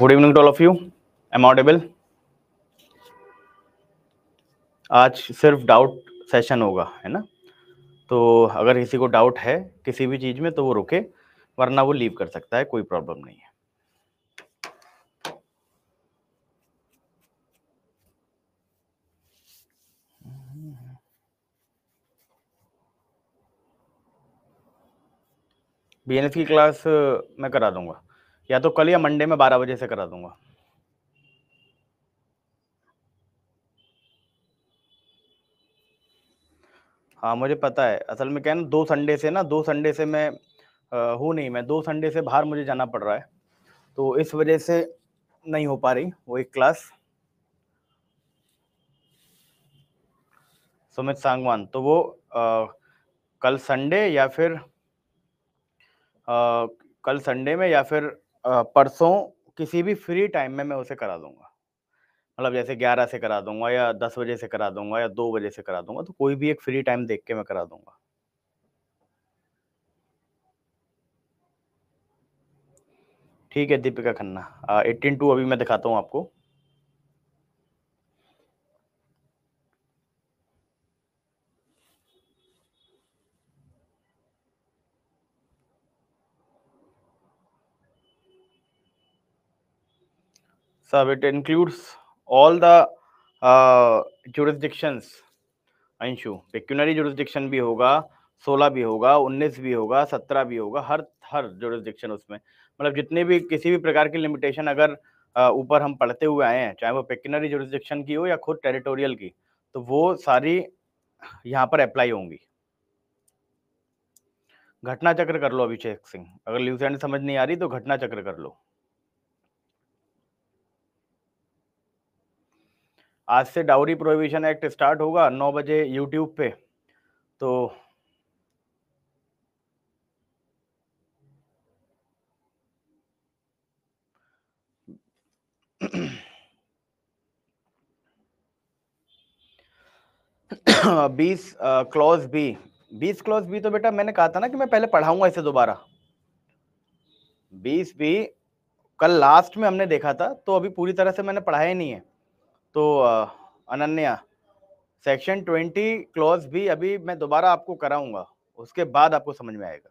Good evening to all of you. Am audible? आज सिर्फ doubt session होगा, है ना? तो अगर किसी को डाउट है किसी भी चीज में तो वो रुके, वरना वो लीव कर सकता है, कोई प्रॉब्लम नहीं है। बीएनएस की क्लास मैं करा दूंगा, या तो कल या मंडे में 12 बजे से करा दूंगा। हाँ मुझे पता है, असल में क्या है ना, 2 संडे से मैं हूँ नहीं, मैं 2 संडे से बाहर मुझे जाना पड़ रहा है, तो इस वजह से नहीं हो पा रही वो एक क्लास। सुमित सांगवान तो वो कल संडे या फिर कल संडे में या फिर परसों किसी भी फ्री टाइम में मैं उसे करा दूंगा। मतलब जैसे 11 से करा दूंगा या 10 बजे से करा दूंगा या 2 बजे से करा दूंगा, तो कोई भी एक फ्री टाइम देख के मैं करा दूंगा। ठीक है दीपिका खन्ना, 18-2 अभी मैं दिखाता हूँ आपको। सब it includes all the jurisdictions। Anshu, pecuniary jurisdiction भी होगा, 16 भी होगा, 19 भी होगा, 17 भी होगा, हर जुरिस्डिक्शन उसमें, मतलब जितने भी किसी भी प्रकार की लिमिटेशन अगर ऊपर हम पढ़ते हुए आए हैं, चाहे वो पेक्यूनरी जुरिस्डिक्शन की हो या खुद टेरिटोरियल की, तो वो सारी यहाँ पर अप्लाई होंगी। घटना चक्र कर लो अभिषेक सिंह, अगर ल्यूसेंट समझ नहीं आ रही तो घटना चक्र कर लो। आज से डाउरी प्रोहिबिशन एक्ट स्टार्ट होगा 9 बजे यूट्यूब पे, तो बीस क्लॉज बी तो बेटा मैंने कहा था ना कि मैं पहले पढ़ाऊंगा इसे दोबारा। 20 बी कल लास्ट में हमने देखा था, तो अभी पूरी तरह से मैंने पढ़ाया ही नहीं है। तो अनन्या, सेक्शन 20 क्लॉज बी अभी मैं दोबारा आपको कराऊंगा, उसके बाद आपको समझ में आएगा।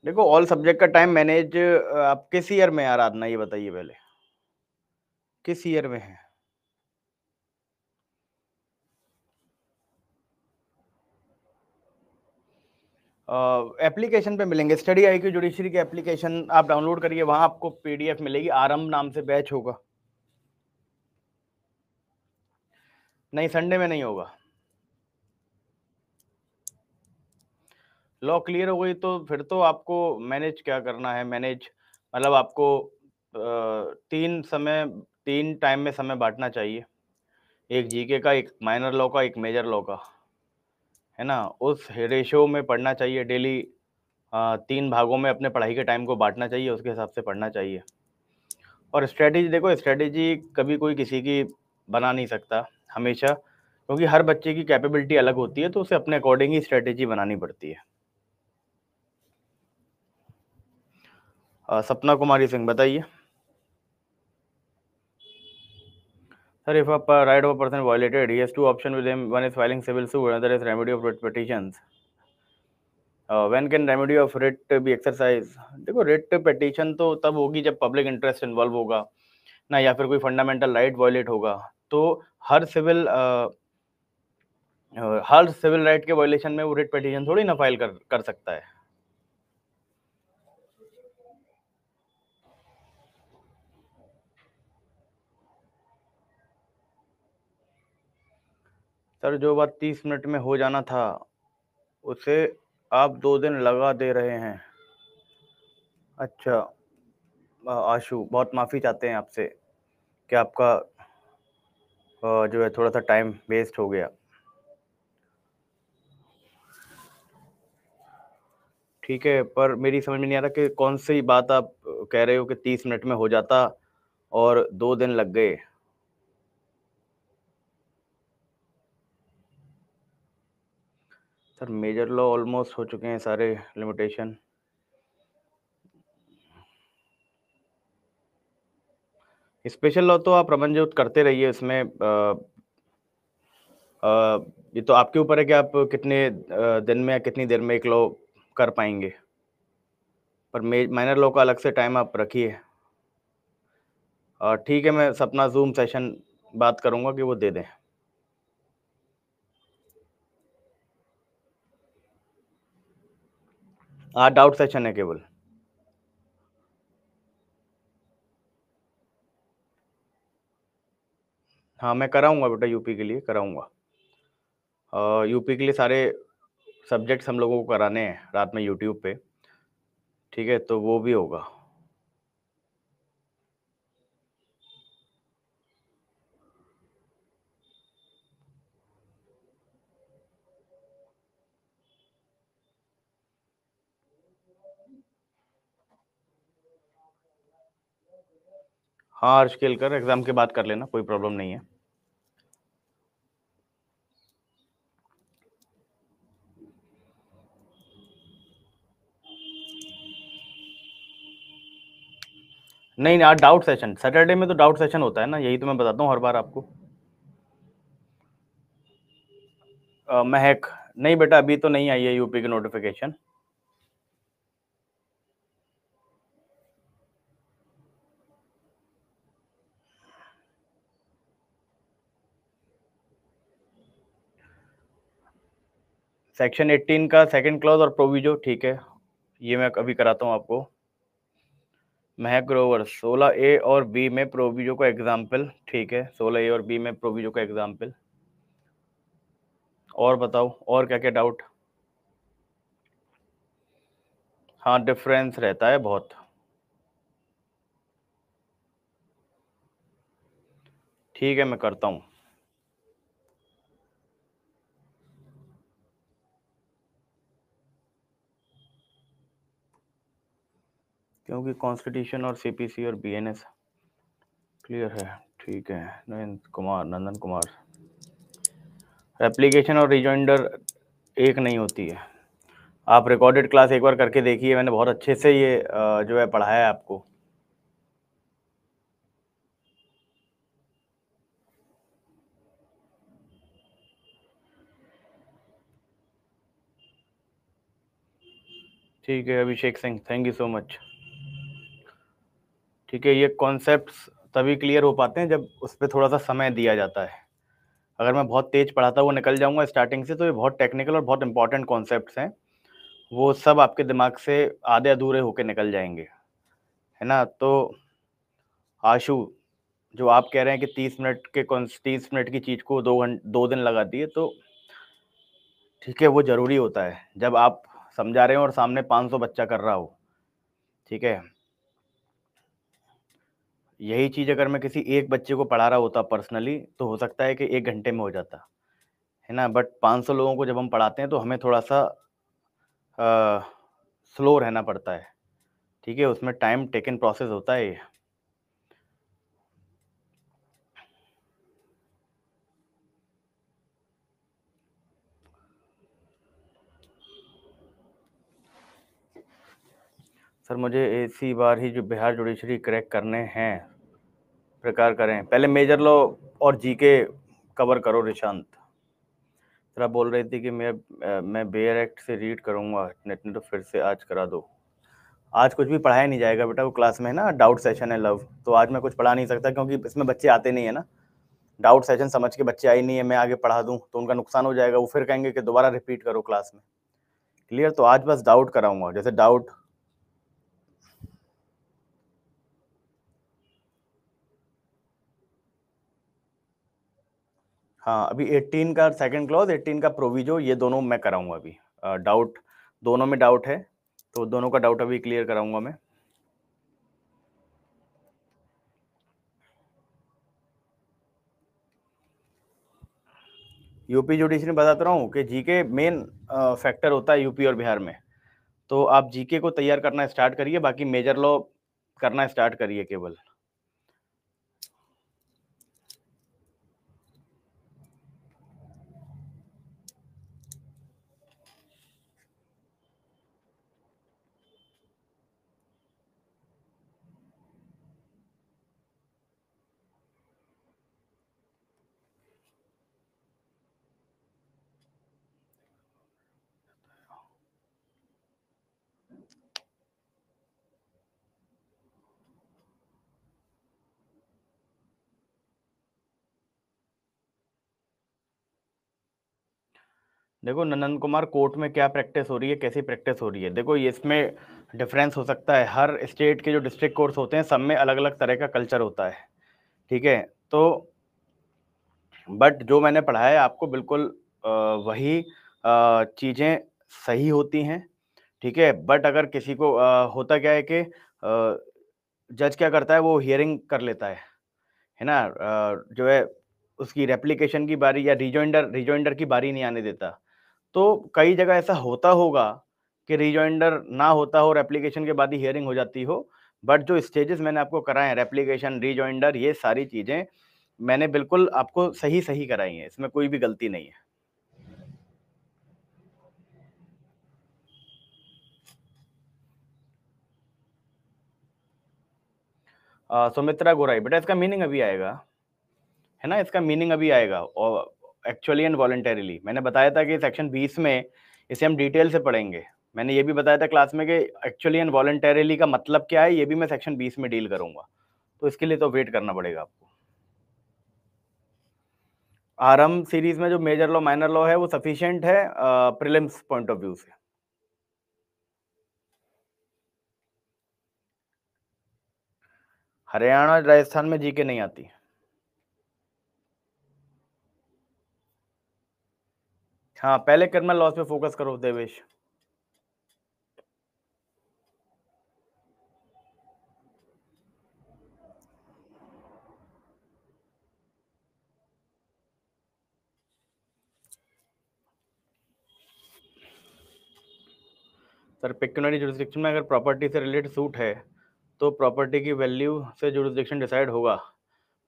देखो ऑल सब्जेक्ट का टाइम मैनेज आप किस ईयर में, आराधना ये बताइए पहले, किस ईयर में है? एप्लीकेशन पे मिलेंगे, स्टडी IQ जुडिशरी के एप्लीकेशन आप डाउनलोड करिए, वहां आपको PDF मिलेगी, आरंभ नाम से बैच होगा। नहीं संडे में नहीं होगा। लॉ क्लियर हो गई तो फिर तो आपको मैनेज क्या करना है, मैनेज मतलब आपको 3 टाइम में समय बांटना चाहिए, एक जीके का, एक माइनर लॉ का, एक मेजर लॉ का, है ना? उस रेशियो में पढ़ना चाहिए डेली, 3 भागों में अपने पढ़ाई के टाइम को बांटना चाहिए, उसके हिसाब से पढ़ना चाहिए। और स्ट्रेटेजी देखो, स्ट्रेटेजी कभी कोई किसी की बना नहीं सकता हमेशा, क्योंकि हर बच्चे की कैपेबिलिटी अलग होती है, तो उसे अपने अकॉर्डिंग ही स्ट्रेटेजी बनानी पड़ती है। सपना कुमारी सिंह बताइए। Sir, if a right of a person violated, he has two options with him. One is filing civil suit, another is remedy of writ petitions. When can remedy of writ be exercised? देखो writ petition तो तब होगी जब public interest involve होगा ना, या फिर कोई फंडामेंटल राइट वायलेट होगा, तो हर सिविल राइट के वायलेशन में वो रिट पिटीशन थोड़ी ना फाइल कर सकता है। सर जो बात 30 मिनट में हो जाना था उसे आप 2 दिन लगा दे रहे हैं। अच्छा आशु, बहुत माफ़ी चाहते हैं आपसे कि आपका जो है थोड़ा सा टाइम वेस्ट हो गया। ठीक है, पर मेरी समझ में नहीं आ रहा कि कौन-सी बात आप कह रहे हो कि 30 मिनट में हो जाता और 2 दिन लग गए। सर मेजर लॉ ऑलमोस्ट हो चुके हैं सारे लिमिटेशन। स्पेशल लॉ तो आप रमन-जोत करते रहिए इसमें ये तो आपके ऊपर है कि आप कितने दिन में या कितनी देर में एक लॉ कर पाएँगे। पर माइनर लॉ का अलग से टाइम आप रखिए। ठीक है, मैं अपना ज़ूम सेशन बात करूँगा कि वो दे दें। आज डाउट सेशन है केवल। हाँ, मैं कराऊँगा बेटा यूपी के लिए कराऊँगा। यूपी के लिए सारे सब्जेक्ट्स हम लोगों को कराने हैं रात में यूट्यूब पे, ठीक है? तो वो भी होगा। हाँ, अर्श केलकर एग्ज़ाम के बाद कर लेना, कोई प्रॉब्लम नहीं है। नहीं, नहीं आज डाउट सेशन, सैटरडे में तो डाउट सेशन होता है ना, यही तो मैं बताता हूँ हर बार आपको। महक, नहीं बेटा अभी तो नहीं आई है यूपी की नोटिफ़िकेशन। सेक्शन 18 का सेकंड क्लॉज़ और प्रोविजो ठीक है, ये मैं अभी कराता हूँ आपको। महक ग्रोवर 16 ए और बी में प्रोविजो का एग्ज़ाम्पल, ठीक है, 16 ए और बी में प्रोविजो का एग्ज़ाम्पल। और बताओ, और क्या-क्या डाउट? हाँ, डिफ़रेंस रहता है बहुत। ठीक है, मैं करता हूँ। क्योंकि कॉन्स्टिट्यूशन और सीपीसी और बीएनएस क्लियर है, ठीक है। नंदन कुमार, एप्लीकेशन और रिजॉइंडर एक नहीं होती है। आप रिकॉर्डेड क्लास एक बार करके देखिए, मैंने बहुत अच्छे से ये जो है पढ़ाया है आपको। ठीक है Abhishek Singh, thank you so much. ठीक है, ये कॉन्सेप्ट्स तभी क्लियर हो पाते हैं जब उस पे थोड़ा-सा समय दिया जाता है। अगर मैं बहुत तेज़ पढ़ाता हुआ निकल जाऊँगा स्टार्टिंग से, तो ये बहुत टेक्निकल और बहुत इंपॉर्टेंट कॉन्सेप्ट्स हैं। वो सब आपके दिमाग से आधे-अधूरे होके निकल जाएँगे, है ना? तो आशु, जो आप कह रहे हैं कि 30 मिनट की चीज़ को 2 दिन लगा दिए, तो ठीक है, वो ज़रूरी होता है। जब आप समझा रहे हो और सामने 500 बच्चा कर रहा हो, ठीक है? यही चीज़ अगर मैं किसी एक बच्चे को पढ़ा रहा होता पर्सनली, तो हो सकता है कि 1 घंटे में हो जाता, है ना? बट 500 लोगों को जब हम पढ़ाते हैं, तो हमें थोड़ा-सा अ, स्लो रहना पड़ता है, ठीक है? उसमें टाइम टेकन प्रोसेस होता है ये। सर मुझे इसी बार ही जो बिहार जुडिशरी क्रैक करने हैं, प्रकार करें। पहले मेजर लॉ और जीके कवर करो रिशांत। सर आप बोल रही थी कि मैं बेयर एक्ट से रीड करूँगा, नेट ने तो फिर से आज करा दो। आज कुछ भी पढ़ाया नहीं जाएगा बेटा, वो क्लास में ना डाउट सेशन है लव, तो आज मैं कुछ पढ़ा नहीं सकता क्योंकि इसमें बच्चे आते नहीं है ना। डाउट सेशन समझ के बच्चे आए नहीं है, मैं आगे पढ़ा दूँ तो उनका नुकसान हो जाएगा, वो फिर कहेंगे कि दोबारा रिपीट करो क्लास में। क्लियर? तो आज बस डाउट कराऊँगा, जैसे डाउट हाँ, अभी 18 का सेकंड क्लॉज़, 18 का प्रोविज़ो, ये दोनों मैं कराऊँगा अभी। डाउट दोनों में डाउट है, तो दोनों का डाउट अभी क्लियर कराऊँगा मैं। यूपी जुडिशरी में बताता रहा हूँ कि जीके मेन फैक्टर होता है यूपी और बिहार में। तो आप जीके को तैयार करना स्टार्ट करिए, बाकी मेजर लॉ करना स्टार्ट करिए केवल। देखो नंदन कुमार, कोर्ट में क्या प्रैक्टिस हो रही है, कैसी प्रैक्टिस हो रही है, देखो ये इसमें डिफरेंस हो सकता है। हर स्टेट के जो डिस्ट्रिक्ट कोर्ट्स होते हैं सब में अलग अलग तरह का कल्चर होता है, ठीक है। तो बट जो मैंने पढ़ा है आपको बिल्कुल वही चीज़ें सही होती हैं, ठीक है। बट अगर किसी को होता क्या है कि जज क्या करता है, वो हियरिंग कर लेता है ना, जो है उसकी रेप्लिकेशन की बारी या रिजॉइंडर की बारी नहीं आने देता। तो कई जगह ऐसा होता होगा कि रिजॉइंडर ना होता हो, रेप्लिकेशन के बाद ही हियरिंग हो जाती हो। बट जो स्टेजेस मैंने आपको कराए हैं, रेप्लिकेशन, रिजॉइंडर, ये सारी चीज़ें मैंने बिल्कुल आपको सही कराई हैं, इसमें कोई भी गलती नहीं है। सुमित्रा गोराई, बेटा इसका मीनिंग अभी आएगा, है ना, इसका मीनिंग अभी आएगा। और एक्चुअली एंड वॉलंटरीली मैंने बताया था कि सेक्शन 20 में इसे हम डिटेल से पढ़ेंगे। मैंने ये भी बताया था क्लास में कि एक्चुअली एंड वॉलंटरीली का मतलब क्या है, ये भी मैं सेक्शन 20 में डील करूंगा। तो इसके लिए तो वेट करना पड़ेगा आपको। आरएम सीरीज में जो मेजर लॉ माइनर लॉ है वो सफिशिएंट है प्रीलिम्स पॉइंट ऑफ व्यू से। हरियाणा और राजस्थान में जीके नहीं आती। हाँ, पहले क्रिमिनल लॉस पे फोकस करो देवेश। सर पेक्यूनरी जुरिस्डिक्शन में अगर प्रॉपर्टी से रिलेटेड सूट है तो प्रॉपर्टी की वैल्यू से जुरिस्डिक्शन डिसाइड होगा,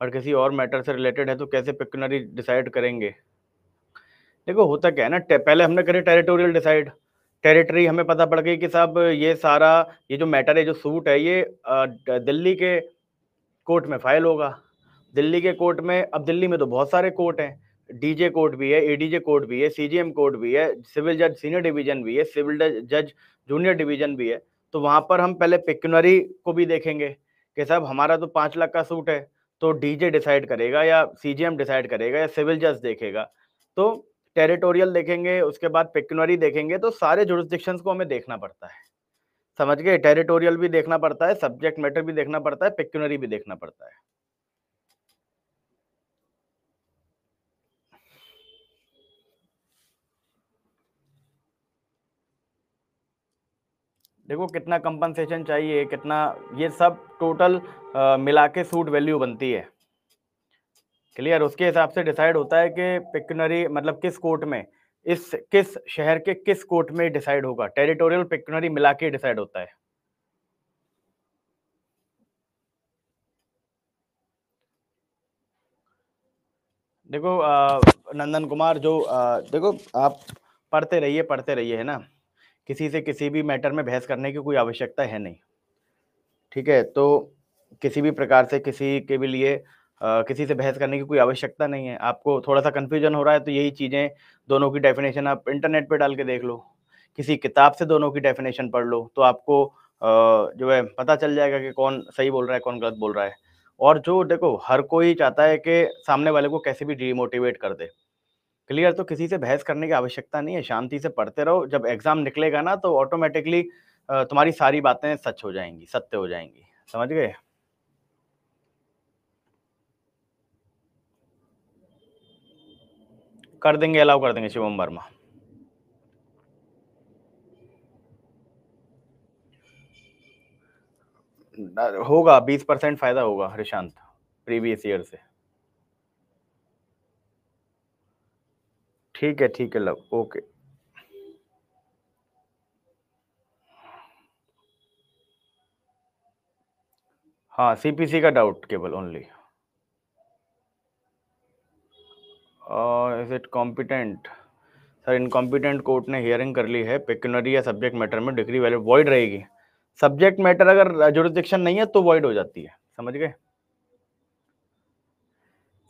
और किसी और मैटर से रिलेटेड है तो कैसे पेक्यूनरी डिसाइड करेंगे। देखो होता क्या है ना, पहले हमने करे टेरिटोरियल डिसाइड, टेरिटरी हमें पता पड़ गई कि साहब ये सारा, ये जो मैटर है, जो सूट है, ये दिल्ली के कोर्ट में फाइल होगा। दिल्ली के कोर्ट में, अब दिल्ली में तो बहुत सारे कोर्ट हैं, डीजे कोर्ट भी है, एडीजे कोर्ट भी है, सीजीएम कोर्ट भी है, सिविल जज सीनियर डिवीजन भी है, सिविल जज जूनियर डिवीजन भी है। तो वहां पर हम पहले पेक्यूनरी को भी देखेंगे कि साहब हमारा तो 5 लाख का सूट है, तो डीजे डिसाइड करेगा या सीजीएम डिसाइड करेगा या सिविल जज देखेगा। तो टेरिटोरियल देखेंगे, उसके बाद पेक्यूनरी देखेंगे, तो सारे जुरिस्डिक्शंस को हमें देखना पड़ता है। समझ गए, टेरिटोरियल भी देखना पड़ता है, सब्जेक्ट मैटर भी देखना पड़ता है, पेक्यूनरी भी देखना पड़ता है। देखो कितना कंपनसेशन चाहिए, कितना, ये सब टोटल मिला के सूट वैल्यू बनती है। क्लियर, उसके हिसाब से डिसाइड होता है कि पिक्यूनरी मतलब किस कोर्ट में, इस किस शहर के किस कोर्ट में डिसाइड होगा। टेरिटोरियल पिक्यूनरी मिला के डिसाइड होता है। देखो नंदन कुमार, जो देखो आप पढ़ते रहिए, है ना। किसी से किसी भी मैटर में बहस करने की कोई आवश्यकता है नहीं, ठीक है। तो किसी भी प्रकार से किसी के भी लिए किसी से बहस करने की कोई आवश्यकता नहीं है। आपको थोड़ा सा कन्फ्यूजन हो रहा है तो यही चीज़ें, दोनों की डेफिनेशन आप इंटरनेट पे डाल के देख लो, किसी किताब से दोनों की डेफिनेशन पढ़ लो, तो आपको जो है पता चल जाएगा कि कौन सही बोल रहा है, कौन गलत बोल रहा है। और जो देखो, हर कोई चाहता है कि सामने वाले को कैसे भी डिमोटिवेट कर दे। क्लियर, तो किसी से बहस करने की आवश्यकता नहीं है, शांति से पढ़ते रहो। जब एग्जाम निकलेगा ना तो ऑटोमेटिकली तुम्हारी सारी बातें सच हो जाएंगी, सत्य हो जाएंगी। समझ गए। कर देंगे, अलाउ कर देंगे शिवम वर्मा। होगा 20% फायदा होगा रिशांत, प्रीवियस ईयर से। ठीक है लव, ओके। हाँ, सीपीसी का डाउट केवल only. Is it competent? Sir incompetent court ने हियरिंग कर ली है, पेक्यूनरी या सब्जेक्ट मैटर में डिग्री वैलिड वॉइड रहेगी। सब्जेक्ट मैटर अगर जुरिसडिक्शन नहीं है तो वॉइड हो जाती है, समझ गए?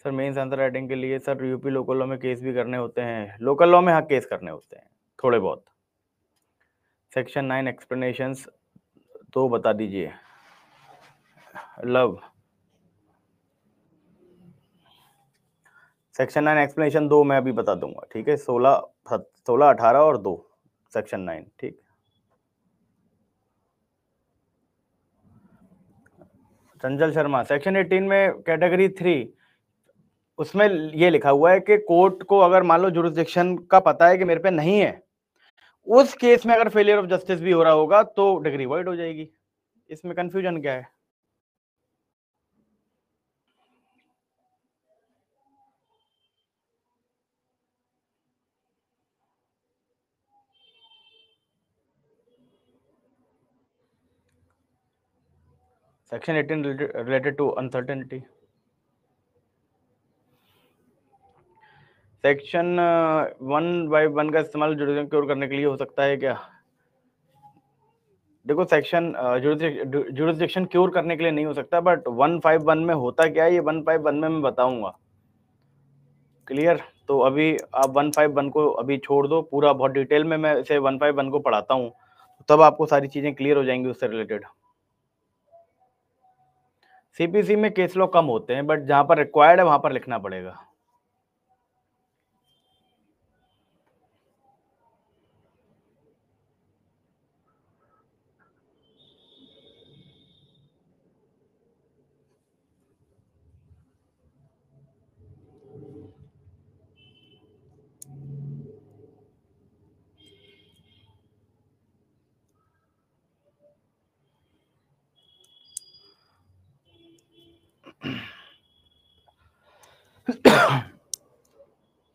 सर मेंस आंसर राइटिंग के लिए सर यूपी लोकल लॉ में केस भी करने होते हैं? लोकल लॉ में हाँ केस करने होते हैं थोड़े बहुत। सेक्शन 9 एक्सप्लेनेशंस तो बता दीजिए। लव सेक्शन 9 एक्सप्लेनेशन 2 मैं अभी बता दूंगा, ठीक है? 16, 18 और 2 सेक्शन 9, ठीक। चंचल शर्मा सेक्शन 18 में कैटेगरी 3 उसमें ये लिखा हुआ है कि कोर्ट को अगर मान लो जुरिसडिक्शन का पता है कि मेरे पे नहीं है, उस केस में अगर फेलियर ऑफ जस्टिस भी हो रहा होगा तो डिग्री वॉइड हो जाएगी। इसमें कंफ्यूजन क्या है? Section 18 related to uncertainty. Section 1/1 का इस्तेमाल जुरिसडिक्शन क्योर करने के लिए हो सकता है क्या? देखो सेक्शन जुरिसडिक्शन क्योर करने के लिए नहीं हो सकता, बट 151 में होता क्या है ये 151 में मैं बताऊंगा। क्लियर? तो अभी आप 151 को अभी छोड़ दो, पूरा बहुत डिटेल में मैं इसे 151 को पढ़ाता हूँ, तब आपको सारी चीजें क्लियर हो जाएंगी उससे रिलेटेड। सीपीसी में केस लॉ कम होते हैं, बट जहां पर रिक्वायर्ड है वहां पर लिखना पड़ेगा।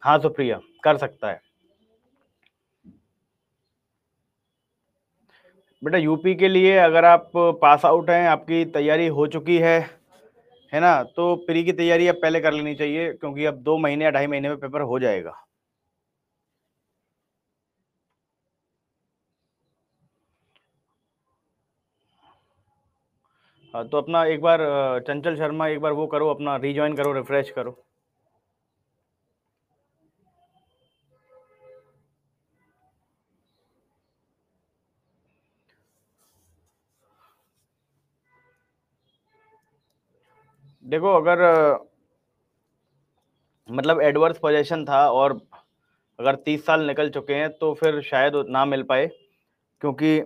हाँ सुप्रिया कर सकता है बेटा। यूपी के लिए अगर आप पास आउट हैं, आपकी तैयारी हो चुकी है ना, तो प्री की तैयारी अब पहले कर लेनी चाहिए, क्योंकि अब 2 महीने या 2.5 महीने में पेपर हो जाएगा। हाँ, तो अपना एक बार चंचल शर्मा एक बार वो करो, अपना रीजॉइन करो, रिफ्रेश करो। देखो अगर मतलब एडवर्स पोजीशन था और अगर 30 साल निकल चुके हैं तो फिर शायद ना मिल पाए, क्योंकि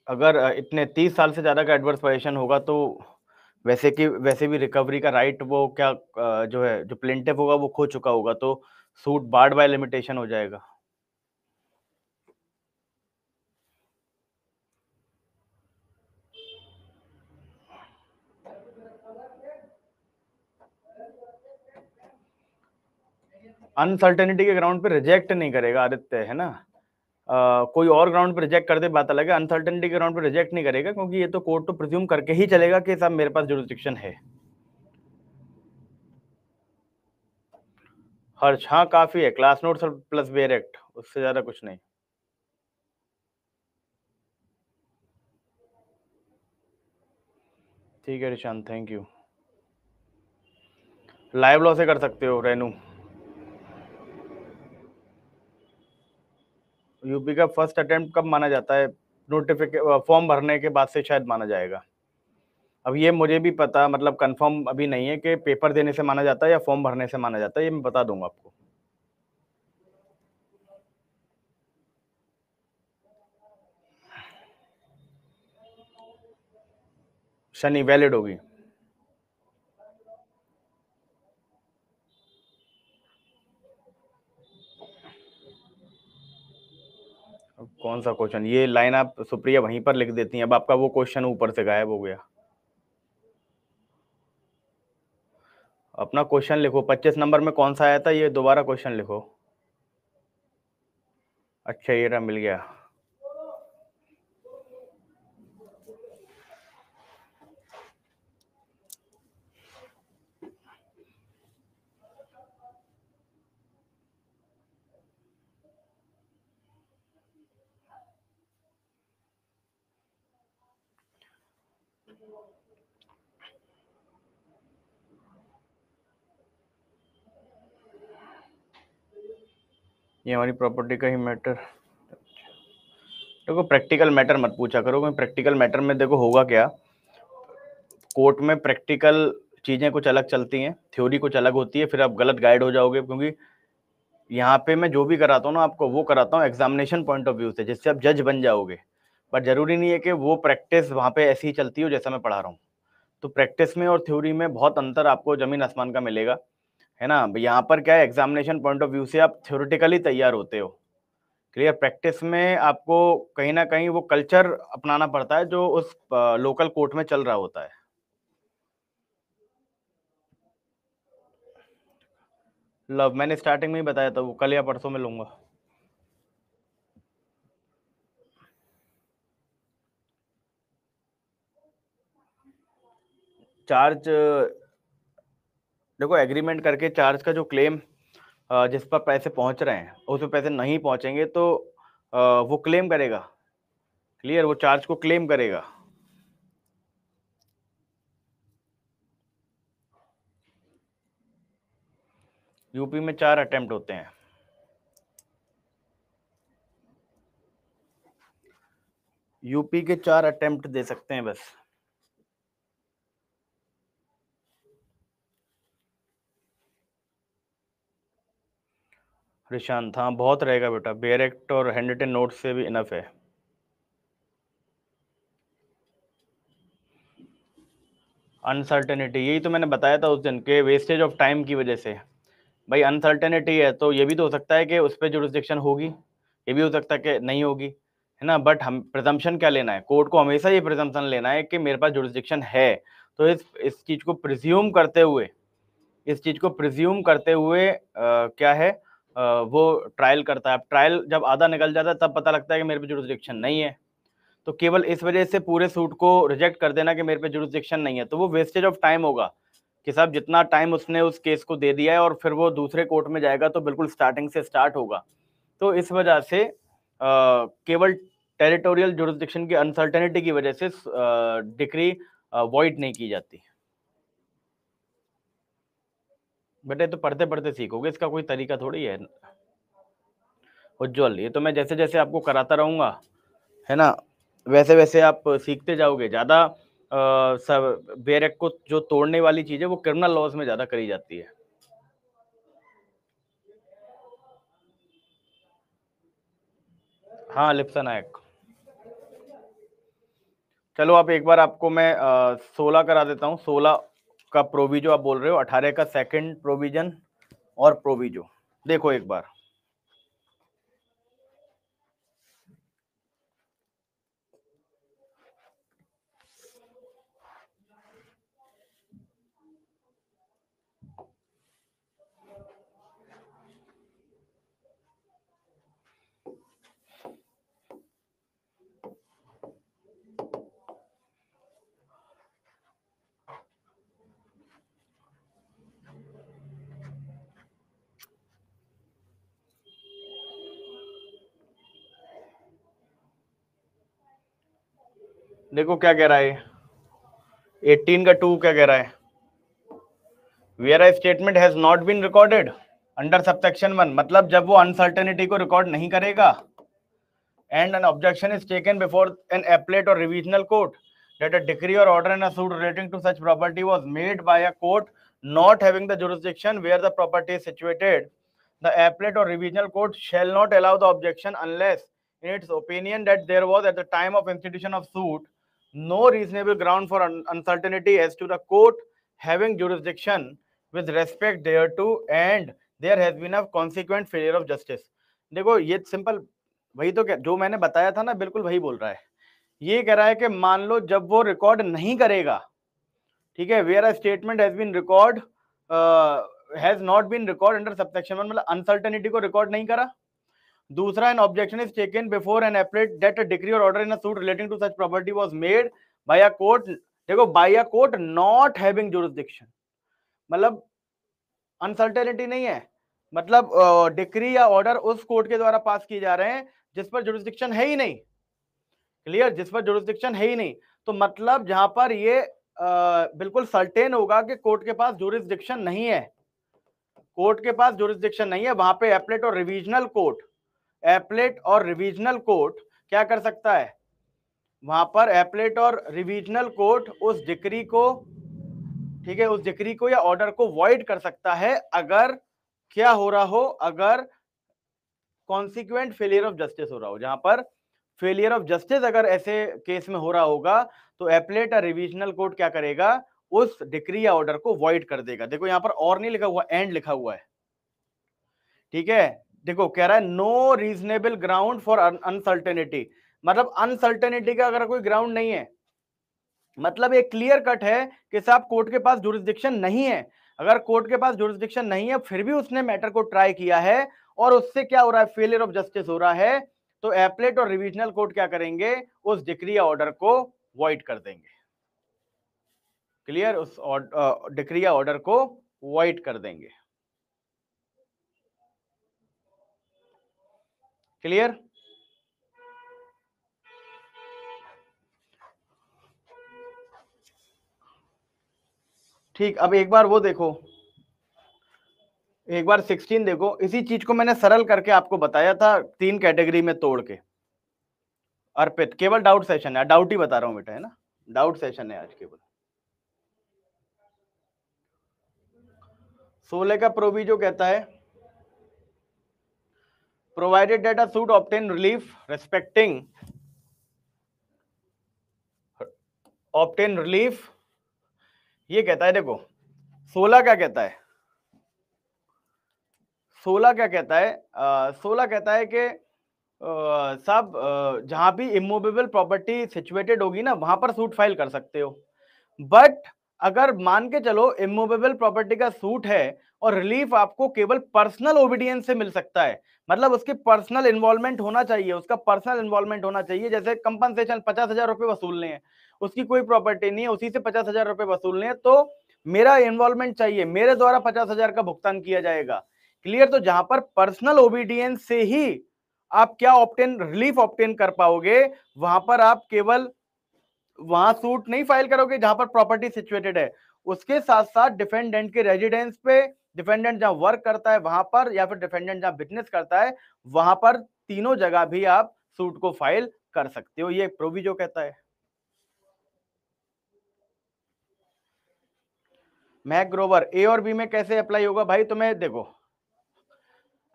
अगर इतने 30 साल से ज़्यादा का एडवर्स पोजीशन होगा तो वैसे भी रिकवरी का राइट वो क्या जो है जो प्लेंटिफ होगा वो खो चुका होगा, तो सूट बार्ड बाय लिमिटेशन हो जाएगा। अनसर्टेनिटी के ग्राउंड पे रिजेक्ट नहीं करेगा आदित्य, है ना? कोई और ग्राउंड पे रिजेक्ट कर दे बात अलग है, अनसर्टेनिटी के ग्राउंड पे रिजेक्ट नहीं करेगा, क्योंकि ये तो कोर्ट तो प्रिज्यूम करके ही चलेगा कि साहब मेरे पास जुरिसडिक्शन है। हर्ष हाँ काफी है, क्लास नोट्स और प्लस बेयर एक्ट, उससे ज्यादा कुछ नहीं। ठीक है Nishant, thank you. Live law से कर सकते हो रेनू। यूपी का फर्स्ट अटेम्प्ट कब माना जाता है? फॉर्म भरने के बाद से शायद माना जाएगा। अब ये मुझे भी पता मतलब कंफर्म अभी नहीं है कि पेपर देने से माना जाता है या फॉर्म भरने से माना जाता है, ये मैं बता दूंगा आपको। शनि वैलिड होगी। कौन सा क्वेश्चन? ये लाइन आप सुप्रिया वहीं पर लिख देती हैं, अब आपका वो क्वेश्चन ऊपर से गायब हो गया। अपना क्वेश्चन लिखो, 25 नंबर में कौन सा आया था, ये दोबारा क्वेश्चन लिखो। अच्छा ये रहा, मिल गया। ये हमारी प्रॉपर्टी का ही मैटर। देखो प्रैक्टिकल मैटर मत पूछा करो, क्योंकि प्रैक्टिकल मैटर में देखो होगा क्या, कोर्ट में प्रैक्टिकल चीजें कुछ अलग चलती हैं, थ्योरी कुछ अलग होती है, फिर आप गलत गाइड हो जाओगे। क्योंकि यहाँ पे मैं जो भी कराता हूँ ना आपको, वो कराता हूँ एग्जामिनेशन पॉइंट ऑफ व्यू से, जिससे आप जज बन जाओगे। बट जरूरी नहीं है कि वो प्रैक्टिस वहाँ पे ऐसी ही चलती हो जैसा मैं पढ़ा रहा हूँ। तो प्रैक्टिस में और थ्योरी में बहुत अंतर आपको जमीन आसमान का मिलेगा, है ना। यहाँ पर क्या है, एग्जामिनेशन पॉइंट ऑफ व्यू से आप थ्योरेटिकली तैयार होते हो, क्लियर। प्रैक्टिस में आपको कहीं ना कहीं वो कल्चर अपनाना पड़ता है जो उस लोकल कोर्ट में चल रहा होता है। लव मैंने स्टार्टिंग में ही बताया था, वो कल या परसों में लूंगा। चार्ज देखो, एग्रीमेंट करके चार्ज का जो क्लेम जिस पर पैसे पहुंच रहे हैं उस पर पैसे नहीं पहुंचेंगे तो वो क्लेम करेगा, क्लियर, वो चार्ज को क्लेम करेगा। यूपी में 4 अटेम्प्ट होते हैं। यूपी के 4 अटेम्प्ट दे सकते हैं बस। प्रशांत, हाँ बहुत रहेगा बेटा, बेयर एक्ट और हैंडरिटन नोट से भी इनफ है। अनसर्टेनिटी, यही तो मैंने बताया था उस दिन के, वेस्टेज ऑफ टाइम की वजह से। भाई अनसर्टेनिटी है तो ये भी तो हो सकता है कि उस पर जुरिस्डिक्शन होगी, ये भी हो सकता है कि नहीं होगी, है ना। बट हम प्रिजम्पशन क्या लेना है, कोर्ट को हमेशा ये प्रिजम्पशन लेना है कि मेरे पास जुरिस्डिक्शन है। तो इस चीज को प्रिज्यूम करते हुए, इस चीज को प्रिज्यूम करते हुए क्या है, वो ट्रायल करता है। अब ट्रायल जब आधा निकल जाता है तब पता लगता है कि मेरे पे जुरिस्डिक्शन नहीं है। तो केवल इस वजह से पूरे सूट को रिजेक्ट कर देना कि मेरे पे जुरिस्डिक्शन नहीं है, तो वो वेस्टेज ऑफ टाइम होगा कि साहब जितना टाइम उसने उस केस को दे दिया है और फिर वो दूसरे कोर्ट में जाएगा तो बिल्कुल स्टार्टिंग से स्टार्ट होगा। तो इस वजह से केवल टेरिटोरियल जुरिस्डिक्शन की अनसर्टेनिटी की वजह से डिक्री वॉइड नहीं की जाती। बेटे तो पढ़ते पढ़ते सीखोगे, इसका कोई तरीका थोड़ी है उज्जवल। ये तो मैं जैसे जैसे आपको कराता रहूंगा, है ना, वैसे वैसे आप सीखते जाओगे। ज्यादा सब बेयर एक्ट को जो तोड़ने वाली चीज है वो क्रिमिनल लॉज में ज्यादा करी जाती है। हाँ लिप्सा नायक। चलो आप एक बार, आपको मैं 16 करा देता हूँ। 16 का प्रोविजो आप बोल रहे हो, 18 का सेकंड प्रोविजन और प्रोविजो देखो एक बार। देखो क्या कह रहा है 18 का 2 क्या कह रहा है, where a statement has not been recorded under subsection 1, मतलब जब वो अनसर्टेनिटी को रिकॉर्ड नहीं करेगा, and an objection is taken before an appellate or revisional court that a decree or order in a suit relating to such property was made by a court not having the jurisdiction where the property is situated, the appellate or revisional court shall not allow the objection unless in its opinion that there was at the time of institution of suit no reasonable ground for uncertainty as to the court having jurisdiction with respect thereto and there has been a consequent failure of justice। देखो ये simple वही तो, क्या जो मैंने बताया था ना, बिल्कुल वही बोल रहा है। ये कह रहा है कि मान लो जब वो रिकॉर्ड नहीं करेगा, ठीक है, where a statement has been record has not been record under subsection 1, मतलब अनसर्टेनिटी को रिकॉर्ड नहीं करा। दूसरा, an objection is taken before an appellate that a decree और order in a suit relating to such property was made by a court, देखो by a court not having jurisdiction, मतलब uncertainty नहीं है, मतलब decree या order उस court के द्वारा पास किए जा रहे हैं जिस पर जुरिस्डिक्शन है ही नहीं, क्लियर, जिस पर जुरिस्डिक्शन है ही नहीं। तो मतलब जहां पर ये बिल्कुल सर्टेन होगा कि कोर्ट के पास जुरिस्डिक्शन नहीं है, कोर्ट के पास जुरिस्डिक्शन नहीं है, वहां पे एपलेट और रिवीजनल कोर्ट, एपलेट और रिवीजनल कोर्ट क्या कर सकता है, वहां पर एपलेट और रिवीजनल कोर्ट उस डिक्री को, ठीक है, उस डिक्री को या ऑर्डर को वॉइड कर सकता है अगर क्या हो रहा हो, अगर कॉन्सिक्वेंट फेलियर ऑफ जस्टिस हो रहा हो। जहां पर फेलियर ऑफ जस्टिस अगर ऐसे केस में हो रहा होगा तो एपलेट और रिवीजनल कोर्ट क्या करेगा, उस डिक्री या ऑर्डर को वॉइड कर देगा। देखो यहां पर और नहीं लिखा हुआ, एंड लिखा हुआ है, ठीक है। देखो कह रहा है no reasonable ground for uncertainty, मतलब अनसर्टेनिटी का अगर कोई ग्राउंड नहीं है, मतलब एक क्लियर कट है कि साहब कोर्ट के पास जुरिस्डिक्शन नहीं है। अगर कोर्ट के पास जुरिस्डिक्शन नहीं है फिर भी उसने मैटर को ट्राई किया है और उससे क्या हो रहा है, फेलियर ऑफ जस्टिस हो रहा है, तो एपलेट और रिवीजनल कोर्ट क्या करेंगे, उस डिक्री या ऑर्डर को वॉइड कर देंगे। क्लियर, उस डिक्री या ऑर्डर को वॉइड कर देंगे। क्लियर, ठीक। अब एक बार वो देखो, एक बार 16 देखो, इसी चीज को मैंने सरल करके आपको बताया था 3 कैटेगरी में तोड़ के। अर्पित, केवल डाउट सेशन है, डाउट ही बता रहा हूं बेटा, है ना, डाउट सेशन है आज केवल। 16 का प्रोविजो कहता है provided that a suit obtain relief respecting, obtain relief, ये कहता है, देखो 16 क्या कहता है, 16 क्या कहता है, 16 कहता है कि साहब जहां भी इमूवेबल प्रॉपर्टी सिचुएटेड होगी ना वहां पर सूट फाइल कर सकते हो, बट अगर मान के चलो इमूवेबल प्रॉपर्टी का सूट है और रिलीफ आपको केवल पर्सनल ओबीडियंस से मिल सकता है, मतलब उसकी पर्सनल इन्वॉल्वमेंट होना चाहिए, उसका पर्सनल इन्वॉल्वमेंट होना चाहिए। जैसे कंपनसेशन 50,000 रुपए वसूलने हैं, उसकी कोई प्रॉपर्टी नहीं है, उसी से 50,000 रुपए वसूलने हैं, तो मेरा इन्वॉल्वमेंट चाहिए, मेरे द्वारा 50,000 का भुगतान किया जाएगा। क्लियर, तो जहां पर पर्सनल ओबीडियंस से ही आप क्या ऑब्टेन, रिलीफ ऑब्टेन कर पाओगे, वहां पर आप केवल वहां सूट नहीं फाइल करोगे जहां पर प्रॉपर्टी सिचुएटेड है, उसके साथ साथ डिफेंडेंट के रेजिडेंस पे, डिफेंडेंट जहां वर्क करता है वहां पर, या फिर डिफेंडेंट जहां बिजनेस करता है वहां पर, तीनों जगह भी आप सूट को फाइल कर सकते हो, ये प्रोविजो कहता है। मैक ग्रोवर, ए और बी में कैसे अप्लाई होगा भाई, तुम्हें देखो,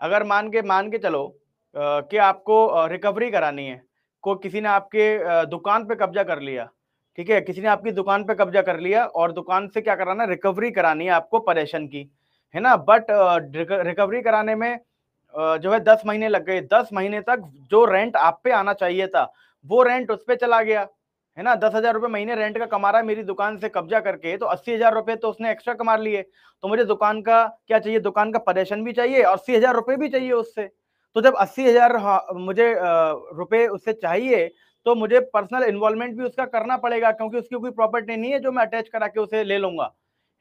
अगर मान के चलो कि आपको रिकवरी करानी है, को किसी ने आपके दुकान पे कब्जा कर लिया, ठीक है, किसी ने आपकी दुकान पे कब्जा कर लिया और दुकान से क्या कराना, रिकवरी करानी है आपको परेशान की, है ना, बट रिकवरी कराने में जो है 10 महीने लग गए, 10 महीने तक जो रेंट आप पे आना चाहिए था वो रेंट उस पे चला गया, है ना, 10,000 रुपए महीने रेंट का कमा रहा है मेरी दुकान से कब्जा करके, तो 80,000 रुपए तो उसने एक्स्ट्रा कमा लिए, तो मुझे दुकान का क्या चाहिए, दुकान का परेशान भी चाहिए और 80,000 रुपए भी चाहिए उससे। तो जब 80,000 मुझे रुपए उससे चाहिए तो मुझे पर्सनल इन्वॉल्वमेंट भी उसका करना पड़ेगा, क्योंकि उसकी कोई प्रॉपर्टी नहीं है जो मैं अटैच करा के उसे ले लूंगा,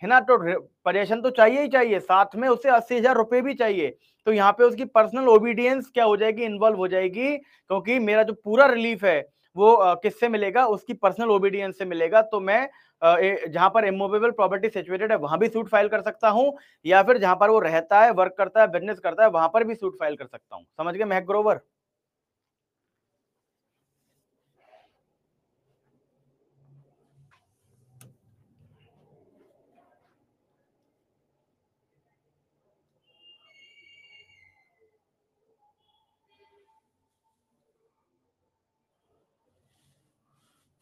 है ना, तो परेशान तो चाहिए ही चाहिए, साथ में उसे 80,000 रुपए भी चाहिए। तो यहाँ पे उसकी पर्सनल ओबीडियंस क्या हो जाएगी, इन्वॉल्व हो जाएगी, क्योंकि मेरा जो पूरा रिलीफ है वो किससे मिलेगा, उसकी पर्सनल ओबीडियंस से मिलेगा। तो मैं जहां पर इमूवेबल प्रॉपर्टी सिचुएटेड है वहां भी सूट फाइल कर सकता हूं, या फिर जहां पर वो रहता है, वर्क करता है, बिजनेस करता है, वहां पर भी सूट फाइल कर सकता हूं। समझ गए महक ग्रोवर?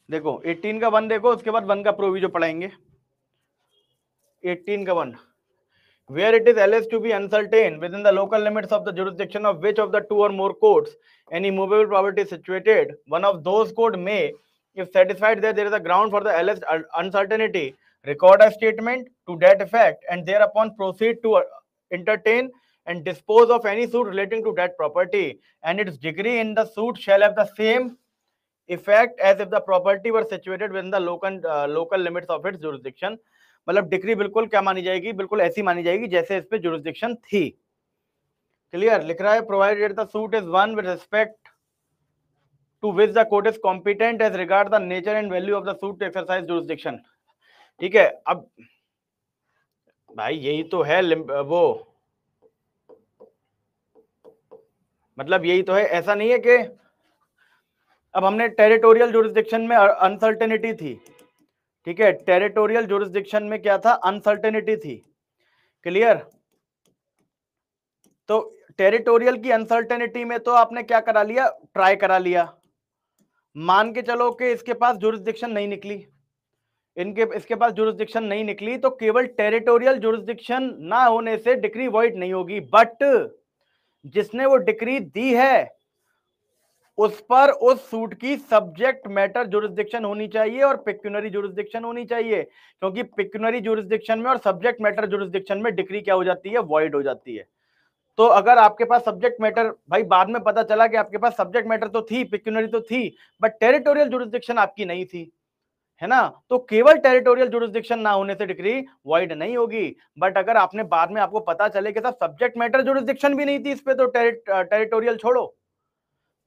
देखो 18 का 1 देखो, उसके बाद 1 का प्रोविजो पढ़ाएंगे। 18 का 1, where it is alleged to be uncertain within the local limits of the jurisdiction of which of the two or more courts any movable property is situated, one of those court may, if satisfied that there is a ground for the alleged uncertainty, record a statement to that effect and thereupon proceed to entertain and dispose of any suit relating to that property, and its degree in the suit shall have the same effect as if the property were situated within the local limits of its jurisdiction। मतलब decree बिल्कुल क्या मानी जाएगी, बिल्कुल ऐसी मानी जाएगी जैसे इस पे जुरिस्डिक्शन थी। क्लियर, लिख रहा है provided the suit is one with respect to which the court is competent as regard the nature and value of the suit to exercise jurisdiction. ठीक है, अब भाई यही तो है वो, मतलब यही तो है, ऐसा नहीं है कि अब हमने टेरिटोरियल जुरिस्डिक्शन में अनसर्टेनिटी थी, ठीक है, टेरिटोरियल जुरिस्डिक्शन में क्या था, अनसर्टेनिटी थी, क्लियर। तो टेरिटोरियल की अनसर्टेनिटी में तो आपने क्या करा लिया, ट्राई करा लिया, मान के चलो कि इसके पास जुरिस्डिक्शन नहीं निकली, इसके पास जुरिस्डिक्शन नहीं निकली, तो केवल टेरिटोरियल जुरिस्डिक्शन ना होने से डिक्री वॉइड नहीं होगी, बट जिसने वो डिक्री दी है उस पर उस सूट की सब्जेक्ट मैटर जुरिस्डिक्शन होनी चाहिए और पेक्यूनरी जुरिस्डिक्शन होनी चाहिए, क्योंकि पेक्यूनरी जुरिस्डिक्शन में और सब्जेक्ट मैटर जुरिस्डिक्शन में डिक्री क्या हो जाती है, वॉइड हो जाती है। तो अगर आपके पास सब्जेक्ट मैटर, भाई बाद में पता चला कि आपके पास सब्जेक्ट मैटर तो थी, पेक्यूनरी तो थी, बट टेरिटोरियल जुरिस्डिक्शन आपकी नहीं थी, है ना, तो केवल टेरिटोरियल जुरिस्डिक्शन ना होने से डिक्री वॉइड नहीं होगी। बट अगर आपने बाद में आपको पता चले कि साहब सब्जेक्ट मैटर जुरिस्डिक्शन भी नहीं थी इस पे, तो टेरिटोरियल छोड़ो,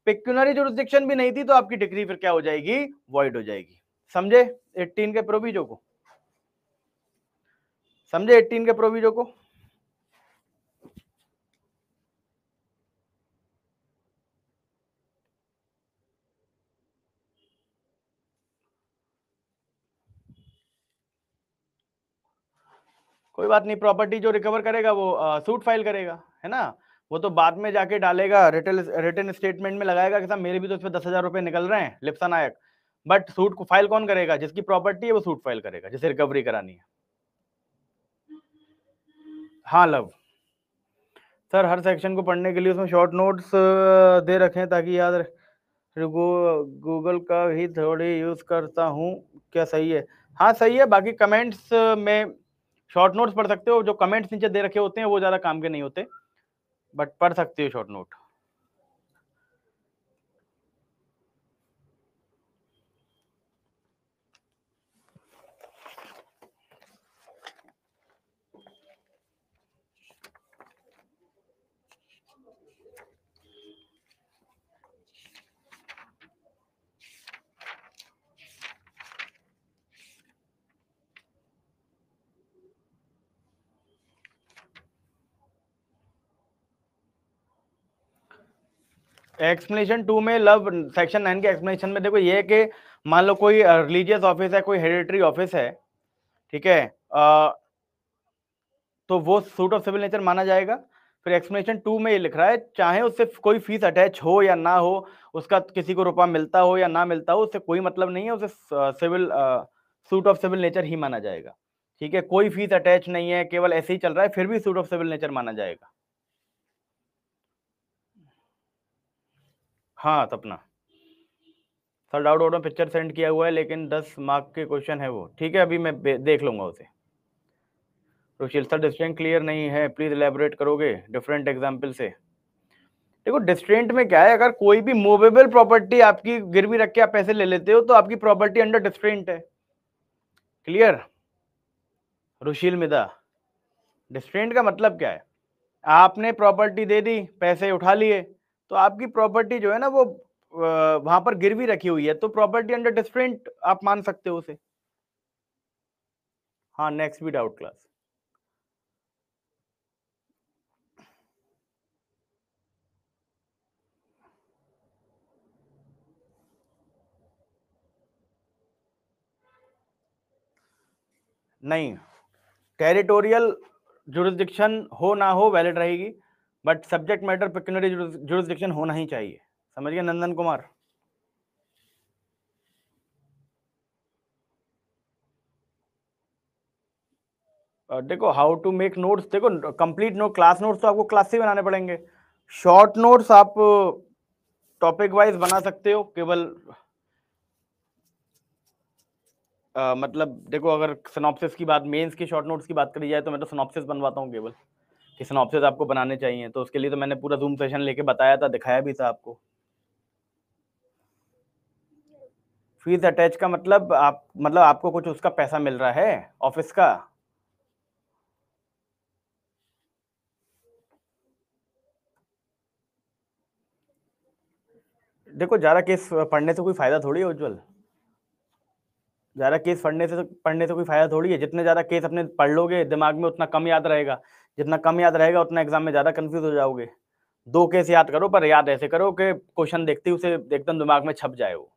पेक्यूनरी जुरिस्डिक्शन भी नहीं थी, तो आपकी डिक्री फिर क्या हो जाएगी, वॉइड हो जाएगी। समझे 18 के प्रोविजो को, समझे 18 के प्रोविजो को। कोई बात नहीं, प्रॉपर्टी जो रिकवर करेगा वो सूट फाइल करेगा, है ना, वो तो बाद में जाके डालेगा, रिटन स्टेटमेंट में लगाएगा कि साहब मेरे भी तो इसमें 10,000 रुपए निकल रहे हैं लिप्सा नायक, बट सूट को फाइल कौन करेगा, जिसकी प्रॉपर्टी है वो सूट फाइल करेगा, जिसे रिकवरी करानी है। हाँ लव सर, हर सेक्शन को पढ़ने के लिए उसमें शॉर्ट नोट्स दे रखें ताकि याद रहे। गूगल का ही थोड़ी यूज करता हूँ, क्या सही है? हाँ सही है, बाकी कमेंट्स में शॉर्ट नोट्स पढ़ सकते हो, जो कमेंट्स नीचे दे रखे होते हैं वो ज्यादा काम के नहीं होते, बट पढ़ सकते हो शॉर्ट नोट। एक्सप्लेनेशन 2 में लव, सेक्शन 9 के एक्सप्लेनेशन में देखो ये है कि मान लो कोई रिलीजियस ऑफिस है, कोई हेरिडिटरी ऑफिस है, ठीक है, तो वो सूट ऑफ सिविल नेचर माना जाएगा। फिर एक्सप्लेनेशन 2 में ये लिख रहा है, चाहे उससे कोई फीस अटैच हो या ना हो, उसका किसी को रुपया मिलता हो या ना मिलता हो, उससे कोई मतलब नहीं है, उसे civil suit of civil nature ही माना जाएगा। ठीक है, कोई फीस अटैच नहीं है, केवल ऐसे ही चल रहा है, फिर भी सूट ऑफ सिविल नेचर माना जाएगा। हाँ सपना सर, डाउट आउट में पिक्चर सेंड किया हुआ है, लेकिन 10 मार्क के क्वेश्चन है वो, ठीक है, अभी मैं देख लूंगा उसे। रुशील सर, डिस्टिंक्ट क्लियर नहीं है, प्लीज एलैबोरेट करोगे डिफरेंट एग्जाम्पल से। देखो डिस्ट्रेंट में क्या है, अगर कोई भी मूवेबल प्रॉपर्टी आपकी गिरवी रख के आप पैसे ले लेते हो तो आपकी प्रॉपर्टी अंडर डिस्ट्रेंट है, क्लियर। रुशील मिदा, डिस्ट्रेंट का मतलब क्या है, आपने प्रॉपर्टी दे दी, पैसे उठा लिए, तो आपकी प्रॉपर्टी जो है ना वो वहां पर गिरवी रखी हुई है, तो प्रॉपर्टी अंडर डिस्ट्रेंट आप मान सकते हो उसे। हाँ नेक्स्ट भी डाउट क्लास। नहीं, टेरिटोरियल जुरिस्डिक्शन हो ना हो वैलिड रहेगी, but subject matter pecuniary jurisdiction होना ही चाहिए, समझ गए नंदन कुमार। देखो हाउ टू मेक नोट्स, देखो कंप्लीट नोट, क्लास नोट्स तो आपको क्लास से बनाने पड़ेंगे, शॉर्ट नोट्स आप टॉपिक वाइज बना सकते हो, केवल मतलब देखो अगर सिनॉप्सिस की बात, मेंस की शॉर्ट नोट्स की बात करी जाए तो मैं तो सिनॉप्सिस बनवाता हूँ केवल, कि सिनॉप्सिस आपको बनाने चाहिए, तो उसके लिए तो मैंने पूरा जूम सेशन लेके बताया था, दिखाया भी था आपको। फीस अटैच का मतलब आप, मतलब आपको कुछ उसका पैसा मिल रहा है ऑफिस का, देखो ज़्यादा केस पढ़ने से कोई फ़ायदा थोड़ी है उज्ज्वल, ज़्यादा केस पढ़ने से कोई फ़ायदा थोड़ी है। जितने ज़्यादा केस अपने पढ़ लोगे दिमाग में उतना कम याद रहेगा, जितना कम याद रहेगा उतना एग्जाम में ज़्यादा कंफ्यूज हो जाओगे। 2 केस याद करो, पर याद ऐसे करो कि क्वेश्चन देखते ही उसे एकदम दिमाग में छप जाए वो।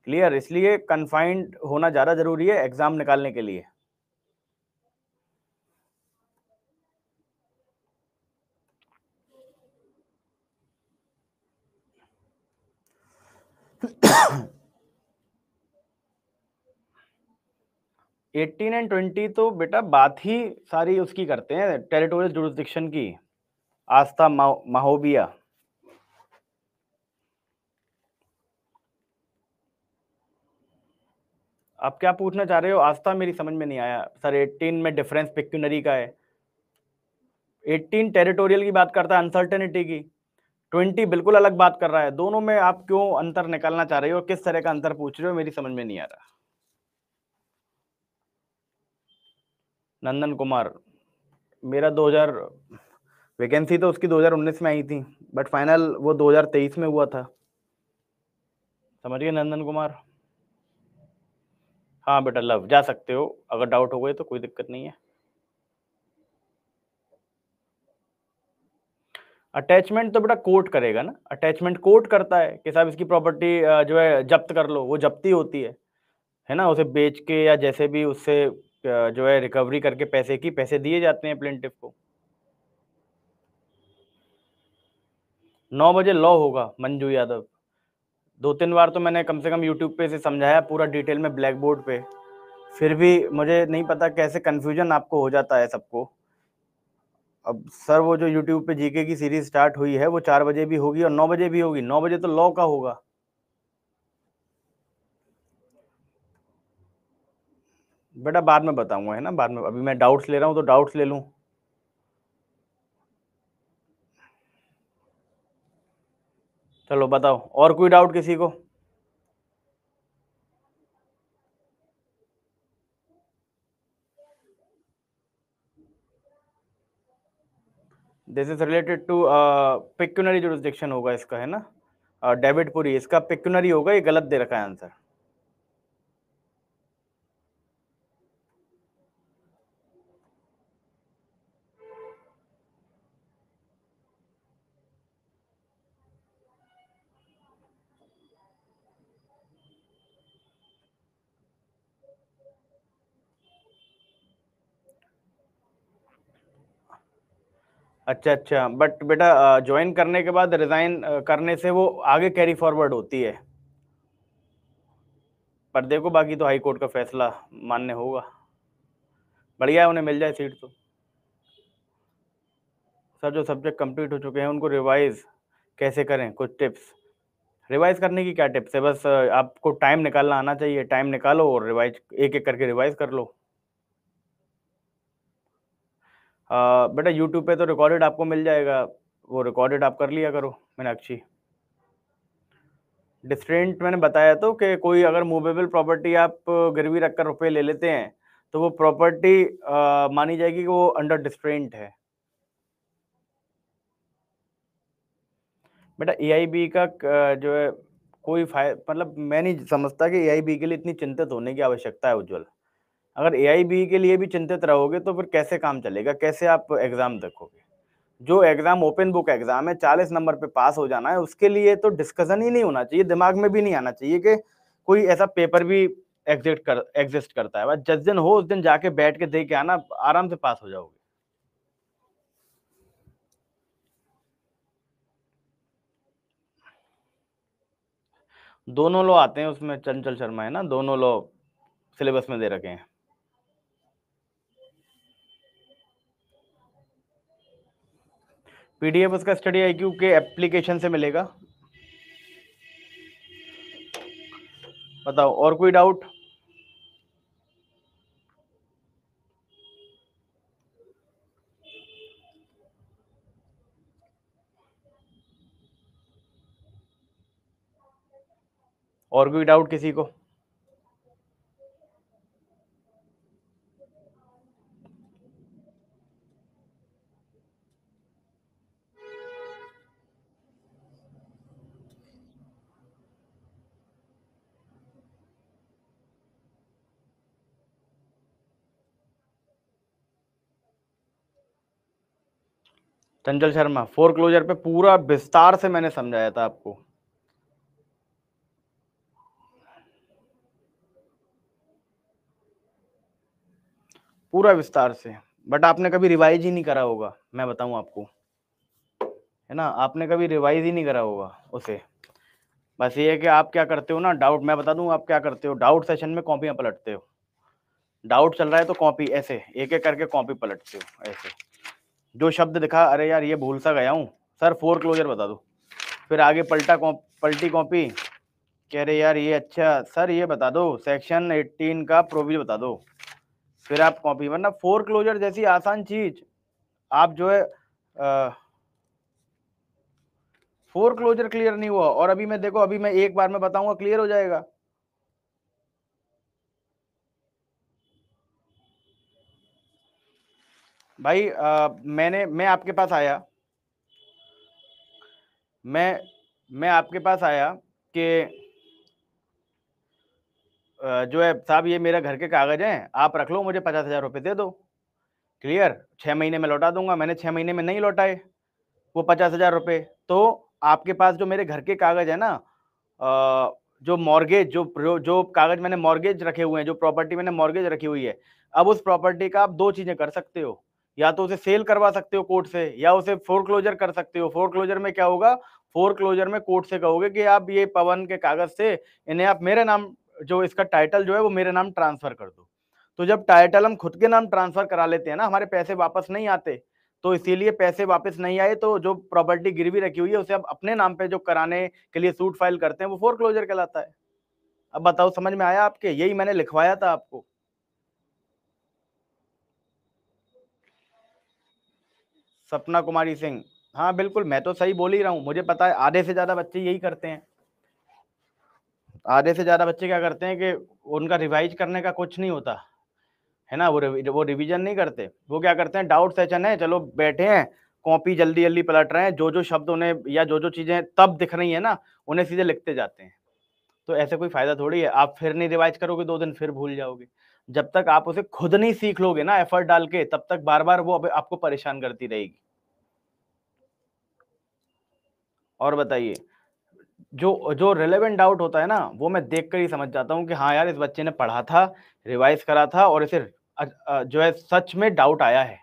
क्लियर? इसलिए कन्फाइंड होना ज़्यादा ज़रूरी है एग्जाम निकालने के लिए। एटीन एंड 20 तो बेटा बात ही सारी उसकी करते हैं, टेरिटोरियल जुरिसडिक्शन की। आस्था महोबिया। आप क्या पूछना चाह रहे हो? आस्था मेरी समझ में नहीं आया सर। 18 में डिफरेंस पिक्यूनरी का है। 18 टेरिटोरियल की बात करता है, अनसर्टेनिटी की। 20 बिल्कुल अलग बात कर रहा है। दोनों में आप क्यों अंतर निकालना चाह रहे हो? किस तरह का अंतर पूछ रहे हो? मेरी समझ में नहीं आ रहा। नंदन कुमार, मेरा 2000 वैकेंसी तो उसकी 2019 में आई थी, बट फाइनल वो 2023 में हुआ था। समझ गए नंदन कुमार? हाँ बेटा लव, जा सकते हो, अगर डाउट हो गए तो कोई दिक्कत नहीं है। अटैचमेंट तो बेटा कोर्ट करेगा ना, अटैचमेंट कोर्ट करता है कि साहब इसकी प्रॉपर्टी जो है जब्त कर लो, वो जब्ती होती है ना, उसे बेच के या जैसे भी उससे जो है रिकवरी करके पैसे दिए जाते हैं प्लेंटिफ को। 9 बजे लॉ होगा मंजू यादव। 2-3 बार तो मैंने कम से कम यूट्यूब पे इसे समझाया पूरा डिटेल में ब्लैक बोर्ड पे, फिर भी मुझे नहीं पता कैसे कंफ्यूजन आपको हो जाता है सबको। अब सर वो जो यूट्यूब पे जीके की सीरीज स्टार्ट हुई है वो 4 बजे भी होगी और 9 बजे भी होगी। 9 बजे तो लॉ का होगा। बेटा बाद में बताऊंगा, है ना, बाद में। अभी मैं डाउट्स ले रहा हूँ तो डाउट्स ले लूँ। चलो बताओ, और कोई डाउट किसी को? This is related to pecuniary jurisdiction होगा इसका, है ना। डेविड पुरी, इसका पिक्यूनरी होगा, ये गलत दे रखा है आंसर। अच्छा अच्छा, बट बेटा ज्वाइन करने के बाद रिजाइन करने से वो आगे कैरी फॉरवर्ड होती है। पर देखो बाकी तो हाई कोर्ट का फैसला मान्य होगा। बढ़िया है, उन्हें मिल जाए सीट तो। सर जो सब्जेक्ट कंप्लीट हो चुके हैं उनको रिवाइज कैसे करें, कुछ टिप्स? रिवाइज करने की क्या टिप्स है? बस आपको टाइम निकालना आना चाहिए, टाइम निकालो और रिवाइज एक एक करके रिवाइज कर लो। बेटा यूट्यूब पे तो रिकॉर्डेड आपको मिल जाएगा, वो रिकॉर्डेड आप कर लिया करो मीनाक्षी। डिस्ट्रेंट मैंने बताया तो कि कोई अगर मूवेबल प्रॉपर्टी आप गिरवी रखकर रुपए ले लेते हैं तो वो प्रॉपर्टी मानी जाएगी कि वो अंडर डिस्ट्रेंट है। बेटा एआईबी का जो है कोई मतलब मैं नहीं समझता कि एआईबी के लिए इतनी चिंतित होने की आवश्यकता है उज्जवल। अगर एआईबी के लिए भी चिंतित रहोगे तो फिर कैसे काम चलेगा, कैसे आप एग्जाम देखोगे? जो एग्जाम ओपन बुक एग्जाम है, 40 नंबर पे पास हो जाना है, उसके लिए तो डिस्कशन ही नहीं होना चाहिए, दिमाग में भी नहीं आना चाहिए कि कोई ऐसा पेपर भी एग्जिस्ट करता है। बस जिस दिन हो उस दिन जाके बैठ के दे के आना, आराम से पास हो जाओगे। दोनों लो आते हैं उसमें, चंचल शर्मा, है ना, दोनों लो सिलेबस में दे रखे हैं। पीडीएफ उसका स्टडी आईक्यू के एप्लीकेशन से मिलेगा। बताओ और कोई डाउट? और कोई डाउट किसी को? चंचल शर्मा, फोर क्लोजर पे पूरा विस्तार से मैंने समझाया था आपको। पूरा विस्तार से, बट आपने कभी रिवाइज ही नहीं करा होगा, मैं बताऊं आपको, है ना, आपने कभी रिवाइज ही नहीं करा होगा उसे। बस ये है कि आप क्या करते हो ना, डाउट मैं बता दूं आप क्या करते हो, डाउट सेशन में कॉपियां पलटते हो। डाउट चल रहा है तो कॉपी ऐसे एक एक करके कॉपी पलटते हो ऐसे, जो शब्द दिखा, अरे यार ये भूल सा गया हूँ सर, फोर क्लोजर बता दो, फिर आगे पलटी कॉपी, कह रहे यार ये अच्छा सर ये बता दो सेक्शन 18 का प्रोविजन बता दो, फिर आप कॉपी, वरना फोर क्लोजर जैसी आसान चीज आप जो है फोर क्लोजर क्लियर नहीं हुआ, और अभी मैं देखो, अभी मैं एक बार में बताऊंगा क्लियर हो जाएगा। भाई मैं आपके पास आया, मैं मैं आपके पास आया कि जो है साहब ये मेरे घर के कागज हैं, आप रख लो, मुझे 50,000 रुपये दे दो, क्लियर, 6 महीने में लौटा दूंगा। मैंने 6 महीने में नहीं लौटाए वो 50,000 रुपये, तो आपके पास जो मेरे घर के कागज है ना, जो मॉर्गेज, जो जो कागज मैंने मॉर्गेज रखे हुए हैं, जो प्रॉपर्टी मैंने मॉर्गेज रखी हुई है, अब उस प्रॉपर्टी का आप दो चीजें कर सकते हो, या तो उसे सेल करवा सकते हो कोर्ट से, या उसे फोर क्लोजर कर सकते हो। फोर क्लोजर में क्या होगा, फोर क्लोजर में कोर्ट से कहोगे कि आप ये पवन के कागज से इन्हें आप मेरे नाम, जो इसका टाइटल जो है वो मेरे नाम ट्रांसफर कर दो। तो जब टाइटल हम खुद के नाम ट्रांसफर करा लेते हैं ना, हमारे पैसे वापस नहीं आते, तो इसीलिए पैसे वापस नहीं आए, तो जो प्रॉपर्टी गिरवी रखी हुई है उसे अब अपने नाम पे जो कराने के लिए सूट फाइल करते हैं, वो फोर क्लोजर कहलाता है। अब बताओ समझ में आया आपके, यही मैंने लिखवाया था आपको। सपना कुमारी सिंह, हाँ बिल्कुल, मैं तो सही बोल ही रहा हूँ, मुझे पता है आधे से ज्यादा बच्चे यही करते हैं। आधे से ज्यादा बच्चे क्या करते हैं कि उनका रिवाइज करने का कुछ नहीं होता है ना, वो रिवीजन नहीं करते, वो क्या करते हैं, डाउट सेशन है, चलो बैठे हैं, कॉपी जल्दी जल्दी पलट रहे हैं, जो जो शब्द उन्हें या जो जो चीजें तब दिख रही है ना, उन्हें सीधे लिखते जाते हैं। तो ऐसे कोई फायदा थोड़ी है, आप फिर नहीं रिवाइज करोगे 2 दिन फिर भूल जाओगे। जब तक आप उसे खुद नहीं सीख लोगे ना एफर्ट डाल के, तब तक बार बार वो आपको परेशान करती रहेगी। और बताइए, जो जो रिलेवेंट डाउट होता है ना, वो मैं देख कर ही समझ जाता हूँ कि हाँ यार इस बच्चे ने पढ़ा था, रिवाइज करा था, और इसे जो है सच में डाउट आया है।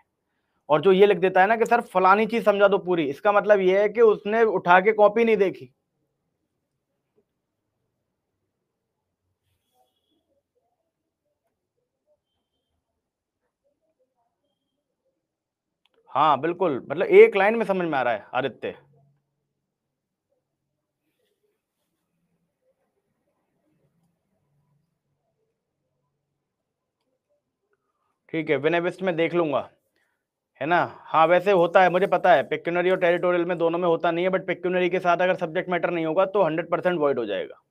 और जो ये लिख देता है ना कि सर फलानी चीज समझा दो पूरी, इसका मतलब ये है कि उसने उठा के कॉपी नहीं देखी। हाँ बिल्कुल, मतलब एक लाइन में समझ में आ रहा है आदित्य। ठीक है, विनय बिस्ट में देख लूंगा, है ना। हाँ वैसे होता है, मुझे पता है, पेक्यूनरी और टेरिटोरियल में दोनों में होता नहीं है, बट पेक्यूनरी के साथ अगर सब्जेक्ट मैटर नहीं होगा तो 100% वॉइड हो जाएगा।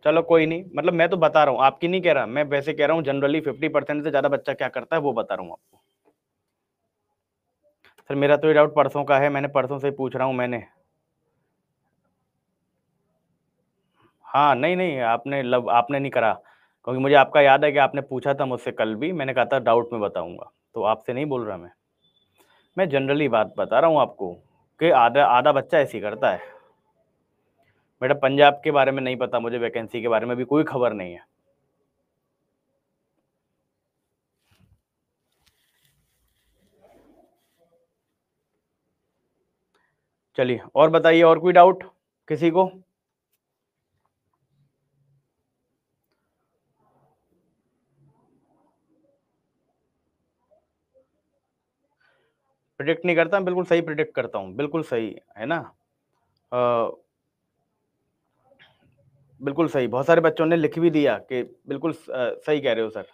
चलो कोई नहीं, मतलब मैं तो बता रहा हूँ, आपकी नहीं कह रहा, मैं वैसे कह रहा हूँ जनरली 50% से ज्यादा बच्चा क्या करता है वो बता रहा हूँ आपको। सर मेरा तो ये डाउट परसों का है, मैंने परसों से पूछ रहा हूँ मैंने। हाँ नहीं नहीं, आपने नहीं करा, क्योंकि मुझे आपका याद है कि आपने पूछा था मुझसे कल भी, मैंने कहा था डाउट में बताऊंगा, तो आपसे नहीं बोल रहा मैं जनरली बात बता रहा हूँ आपको, कि आधा आधा बच्चा ऐसी करता है। बेटा पंजाब के बारे में नहीं पता मुझे, वैकेंसी के बारे में भी कोई खबर नहीं है। चलिए और बताइए, और कोई डाउट किसी को। प्रिडिक्ट नहीं करता, बिल्कुल सही प्रिडिक्ट करता हूँ, बिल्कुल सही, है ना। अ, बिल्कुल सही, बहुत सारे बच्चों ने लिख भी दिया कि बिल्कुल सही कह रहे हो सर।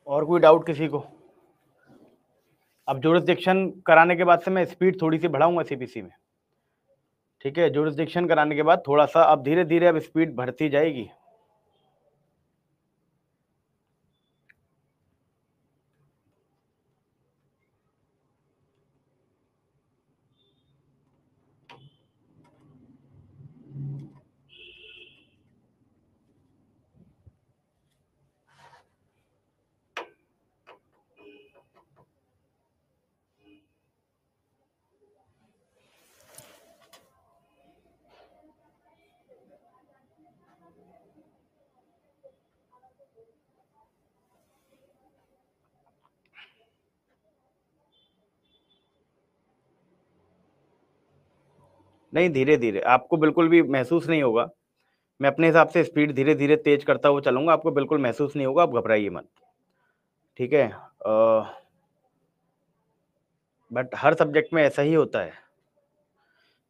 और कोई डाउट किसी को। अब जुरिस्डिक्शन कराने के बाद से मैं स्पीड थोड़ी सी बढ़ाऊंगा सीपीसी में, ठीक है। जुरिस्डिक्शन कराने के बाद थोड़ा सा अब धीरे धीरे अब स्पीड बढ़ती जाएगी। नहीं, धीरे धीरे, आपको बिल्कुल भी महसूस नहीं होगा। मैं अपने हिसाब से स्पीड धीरे धीरे तेज करता हुआ चलूंगा, आपको बिल्कुल महसूस नहीं होगा, आप घबराइए मत, ठीक है। बट हर सब्जेक्ट में ऐसा ही होता है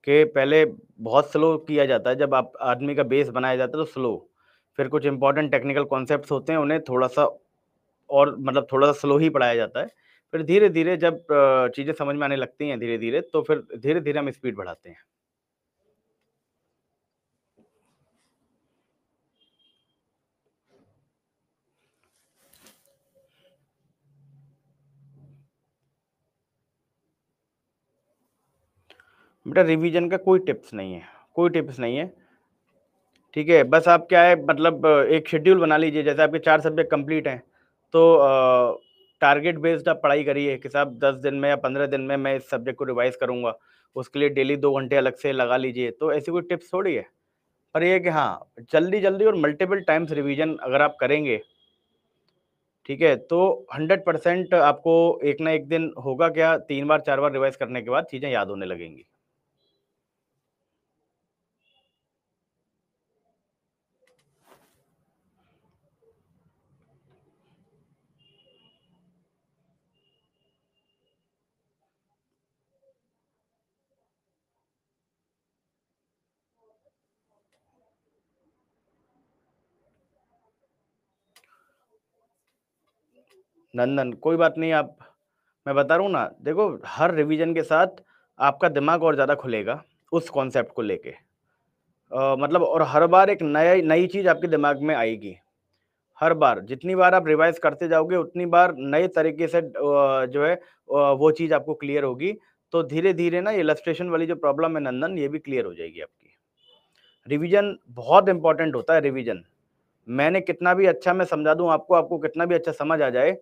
कि पहले बहुत स्लो किया जाता है, जब आप आदमी का बेस बनाया जाता है तो स्लो, फिर कुछ इंपॉर्टेंट टेक्निकल कॉन्सेप्ट्स होते हैं, उन्हें थोड़ा सा और मतलब थोड़ा सा स्लो ही पढ़ाया जाता है। फिर धीरे धीरे जब चीज़ें समझ में आने लगती हैं धीरे धीरे, तो फिर धीरे धीरे हम स्पीड बढ़ाते हैं। बेटा रिवीजन का कोई टिप्स नहीं है, कोई टिप्स नहीं है, ठीक है। बस आप क्या है मतलब एक शेड्यूल बना लीजिए, जैसे आपके 4 सब्जेक्ट कंप्लीट हैं, तो टारगेट बेस्ड आप पढ़ाई करिए कि साहब 10 दिन में या 15 दिन में मैं इस सब्जेक्ट को रिवाइज़ करूँगा, उसके लिए डेली 2 घंटे अलग से लगा लीजिए, तो ऐसी कोई टिप्स थोड़ी है। पर ये है कि हाँ, जल्दी-जल्दी और मल्टीपल टाइम्स रिवीजन अगर आप करेंगे, ठीक है, तो 100% आपको एक ना एक दिन होगा क्या, 3 बार 4 बार रिवाइज़ करने के बाद चीज़ें याद होने लगेंगी। नंदन, कोई बात नहीं, आप मैं बता रहा हूँ ना, देखो हर रिवीजन के साथ आपका दिमाग और ज़्यादा खुलेगा उस कॉन्सेप्ट को लेके। मतलब और हर बार एक नया नई चीज़ आपके दिमाग में आएगी। हर बार जितनी बार आप रिवाइज़ करते जाओगे उतनी बार नए तरीके से जो है वो चीज़ आपको क्लियर होगी। तो धीरे-धीरे ना ये इलस्ट्रेशन वाली जो प्रॉब्लम है नंदन, ये भी क्लियर हो जाएगी आपकी। रिवीजन बहुत इम्पोर्टेंट होता है रिवीजन। मैंने कितना भी अच्छा मैं समझा दूँ आपको, आपको कितना भी अच्छा समझ आ जाए,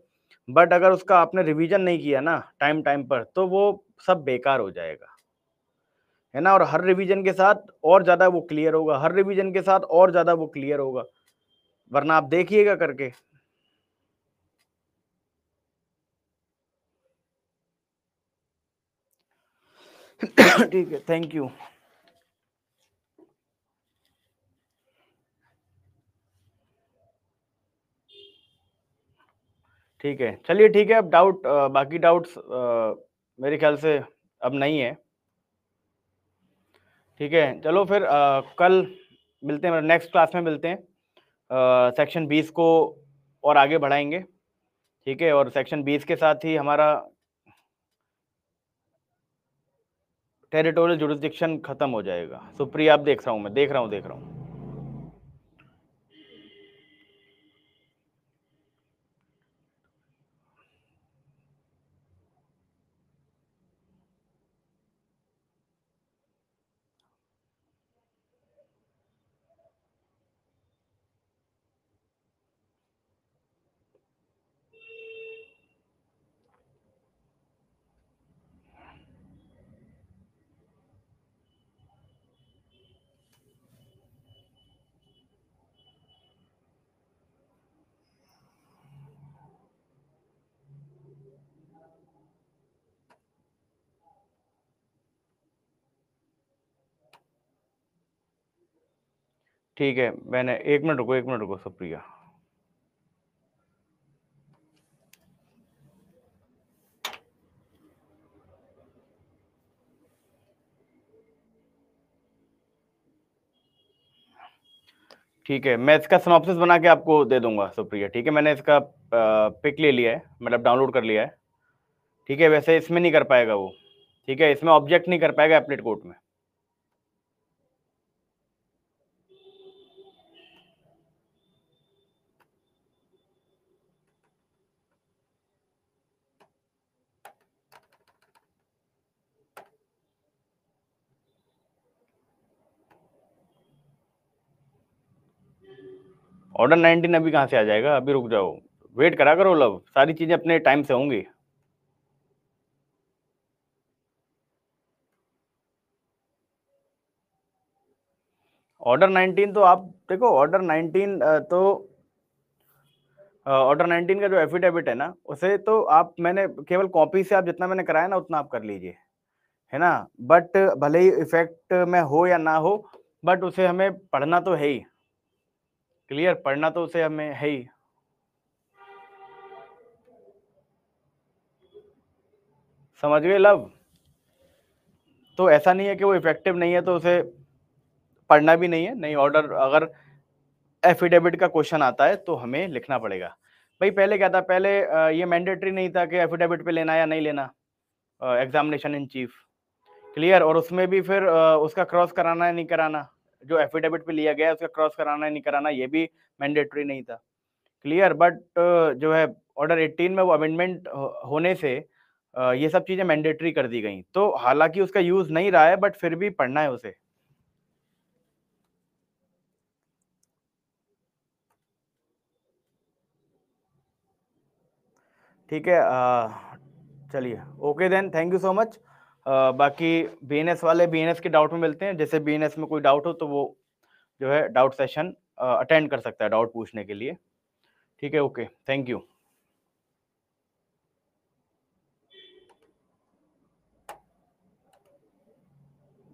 बट अगर उसका आपने रिवीजन नहीं किया ना टाइम-टाइम पर, तो वो सब बेकार हो जाएगा, है ना? और हर रिवीजन के साथ और ज़्यादा वो क्लियर होगा, हर रिवीजन के साथ और ज़्यादा वो क्लियर होगा, वरना आप देखिएगा करके। ठीक है, थैंक यू। ठीक है, चलिए ठीक है, अब बाकी डाउट्स मेरे ख्याल से अब नहीं है। ठीक है, चलो फिर कल मिलते हैं, नेक्स्ट क्लास में मिलते हैं। सेक्शन 20 को और आगे बढ़ाएँगे, ठीक है? और सेक्शन 20 के साथ ही हमारा टेरिटोरियल जुरिसडिक्शन खत्म हो जाएगा। सुप्रिया, अब देख रहा हूँ मैं, देख रहा हूँ। ठीक है, मैंने 1 मिनट रुको सुप्रिया। ठीक है, मैं इसका सिनॉप्सिस बना के आपको दे दूँगा सुप्रिया, ठीक है? मैंने इसका पिक ले लिया है, मतलब डाउनलोड कर लिया है। ठीक है, वैसे इसमें नहीं कर पाएगा वो, ठीक है, इसमें ऑब्जेक्ट नहीं कर पाएगा एप्लेट कोर्ट में। ऑर्डर 19 अभी कहाँ से आ जाएगा, अभी रुक जाओ, वेट करा करो लव, सारी चीजें अपने टाइम से होंगी। ऑर्डर 19 तो आप देखो, ऑर्डर 19 तो ऑर्डर 19 का जो एफिडेविट है ना, उसे तो आप, मैंने केवल कॉपी से आप जितना मैंने कराया ना उतना आप कर लीजिए, है ना। बट भले ही इफेक्ट में हो या ना हो, बट उसे हमें पढ़ना तो है ही, क्लियर, पढ़ना तो उसे हमें है ही। समझ गए लव। तो ऐसा नहीं है कि वो इफेक्टिव नहीं है तो उसे पढ़ना भी नहीं है, नहीं, ऑर्डर अगर एफिडेविट का क्वेश्चन आता है तो हमें लिखना पड़ेगा। भाई पहले क्या था, पहले ये मैंडेटरी नहीं था कि एफिडेविट पे लेना या नहीं लेना एग्जामिनेशन इन चीफ, क्लियर, और उसमें भी फिर उसका क्रॉस कराना है नहीं कराना, जो एफिडेविट पे लिया गया है उसका क्रॉस कराना है नहीं कराना, ये भी मैंडेटरी नहीं था, क्लियर। बट जो है ऑर्डर 18 में वो अमेंडमेंट होने से ये सब चीजें मैंडेटरी कर दी गई, तो हालांकि उसका यूज नहीं रहा है बट फिर भी पढ़ना है उसे। ठीक है, चलिए, okay then, thank you so much. बाकी बीएनएस वाले बीएनएस के डाउट में मिलते हैं, जैसे बीएनएस में कोई डाउट हो तो वो जो है डाउट सेशन अटेंड कर सकता है डाउट पूछने के लिए। ठीक है, ओके, थैंक यू।